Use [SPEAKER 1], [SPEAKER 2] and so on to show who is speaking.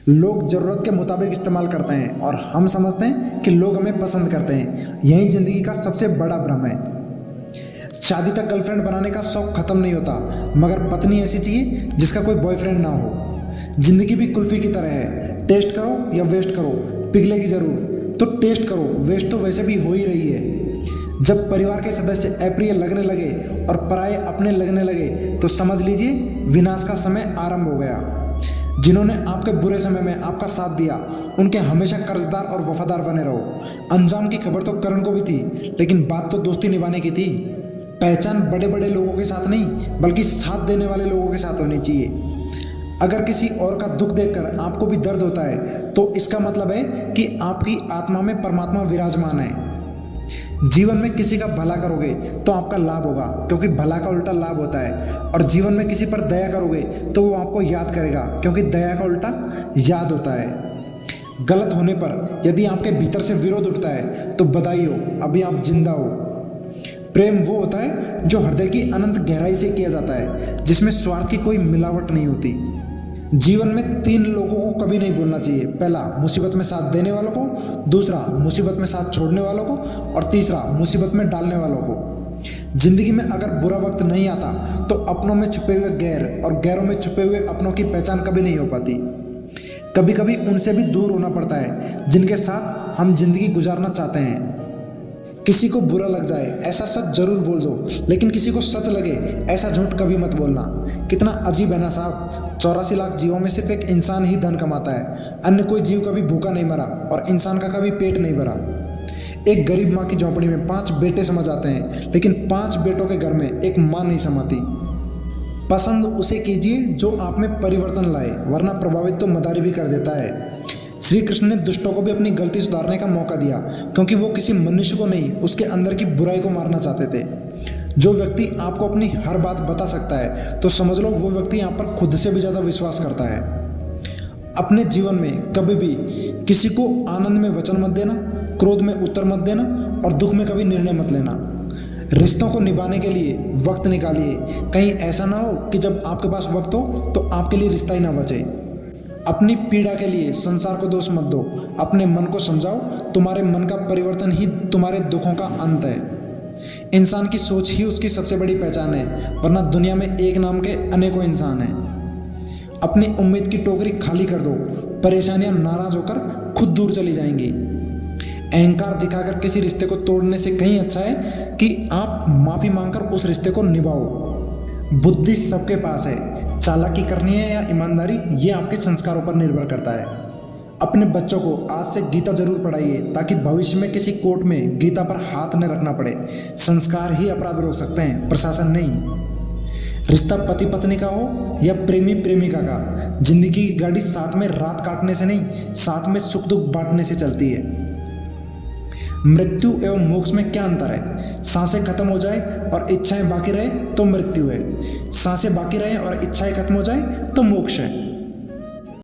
[SPEAKER 1] लोग ज़रूरत के मुताबिक इस्तेमाल करते हैं और हम समझते हैं कि लोग हमें पसंद करते हैं। यही ज़िंदगी का सबसे बड़ा भ्रम है। शादी तक गर्लफ्रेंड बनाने का शौक ख़त्म नहीं होता, मगर पत्नी ऐसी चाहिए जिसका कोई बॉयफ्रेंड ना हो। ज़िंदगी भी कुल्फ़ी की तरह है, टेस्ट करो या वेस्ट करो, पिघलेगी ज़रूर। तो टेस्ट करो, वेस्ट तो वैसे भी हो ही रही है। जब परिवार के सदस्य अप्रिय लगने लगे और पराये अपने लगने लगे तो समझ लीजिए विनाश का समय आरंभ हो गया। जिन्होंने आपके बुरे समय में आपका साथ दिया उनके हमेशा कर्जदार और वफादार बने रहो। अंजाम की खबर तो करण को भी थी, लेकिन बात तो दोस्ती निभाने की थी। पहचान बड़े बड़े लोगों के साथ नहीं बल्कि साथ देने वाले लोगों के साथ होनी चाहिए। अगर किसी और का दुख देखकर आपको भी दर्द होता है तो इसका मतलब है कि आपकी आत्मा में परमात्मा विराजमान है। जीवन में किसी का भला करोगे तो आपका लाभ होगा, क्योंकि भला का उल्टा लाभ होता है। और जीवन में किसी पर दया करोगे तो वो आपको याद करेगा, क्योंकि दया का उल्टा याद होता है। गलत होने पर यदि आपके भीतर से विरोध उठता है तो बधाई हो, अभी आप जिंदा हो। प्रेम वो होता है जो हृदय की अनंत गहराई से किया जाता है, जिसमें स्वार्थ की कोई मिलावट नहीं होती। जीवन में 3 लोगों को कभी नहीं भूलना चाहिए। पहला, मुसीबत में साथ देने वालों को। दूसरा, मुसीबत में साथ छोड़ने वालों को। और तीसरा, मुसीबत में डालने वालों को। जिंदगी में अगर बुरा वक्त नहीं आता तो अपनों में छुपे हुए गैर और गैरों में छुपे हुए अपनों की पहचान कभी नहीं हो पाती। कभी कभी उनसे भी दूर होना पड़ता है जिनके साथ हम जिंदगी गुजारना चाहते हैं। किसी को बुरा लग जाए ऐसा सच जरूर बोल दो, लेकिन किसी को सच लगे ऐसा झूठ कभी मत बोलना। कितना अजीब है ना साहब, 84 लाख जीवों में सिर्फ एक इंसान ही धन कमाता है। अन्य कोई जीव कभी भूखा नहीं मरा और इंसान का कभी पेट नहीं भरा। एक गरीब माँ की झोंपड़ी में 5 बेटे समा जाते हैं, लेकिन 5 बेटों के घर में एक माँ नहीं समाती। पसंद उसे कीजिए जो आप में परिवर्तन लाए, वरना प्रभावित तो मदारी भी कर देता है। श्री कृष्ण ने दुष्टों को भी अपनी गलती सुधारने का मौका दिया, क्योंकि वो किसी मनुष्य को नहीं उसके अंदर की बुराई को मारना चाहते थे। जो व्यक्ति आपको अपनी हर बात बता सकता है तो समझ लो वो व्यक्ति आप पर खुद से भी ज़्यादा विश्वास करता है। अपने जीवन में कभी भी किसी को आनंद में वचन मत देना, क्रोध में उत्तर मत देना और दुख में कभी निर्णय मत लेना। रिश्तों को निभाने के लिए वक्त निकालिए, कहीं ऐसा ना हो कि जब आपके पास वक्त हो तो आपके लिए रिश्ता ही ना बचे। अपनी पीड़ा के लिए संसार को दोष मत दो, अपने मन को समझाओ। तुम्हारे मन का परिवर्तन ही तुम्हारे दुखों का अंत है। इंसान की सोच ही उसकी सबसे बड़ी पहचान है, वरना दुनिया में एक नाम के अनेकों इंसान हैं। अपनी उम्मीद की टोकरी खाली कर दो, परेशानियां नाराज होकर खुद दूर चली जाएंगी। अहंकार दिखाकर किसी रिश्ते को तोड़ने से कहीं अच्छा है कि आप माफ़ी मांगकर उस रिश्ते को निभाओ। बुद्धि सबके पास है, चालाकी करनी है या ईमानदारी, ये आपके संस्कारों पर निर्भर करता है। अपने बच्चों को आज से गीता जरूर पढ़ाइए, ताकि भविष्य में किसी कोर्ट में गीता पर हाथ न रखना पड़े। संस्कार ही अपराध रोक सकते हैं, प्रशासन नहीं। रिश्ता पति पत्नी का हो या प्रेमी प्रेमिका का, जिंदगी की गाड़ी साथ में रात काटने से नहीं, साथ में सुख दुख बांटने से चलती है। मृत्यु एवं मोक्ष में क्या अंतर है? सांसें खत्म हो जाए और इच्छाएं बाकी रहे तो मृत्यु है, सांसें बाकी रहे और इच्छाएं खत्म हो जाए तो मोक्ष है।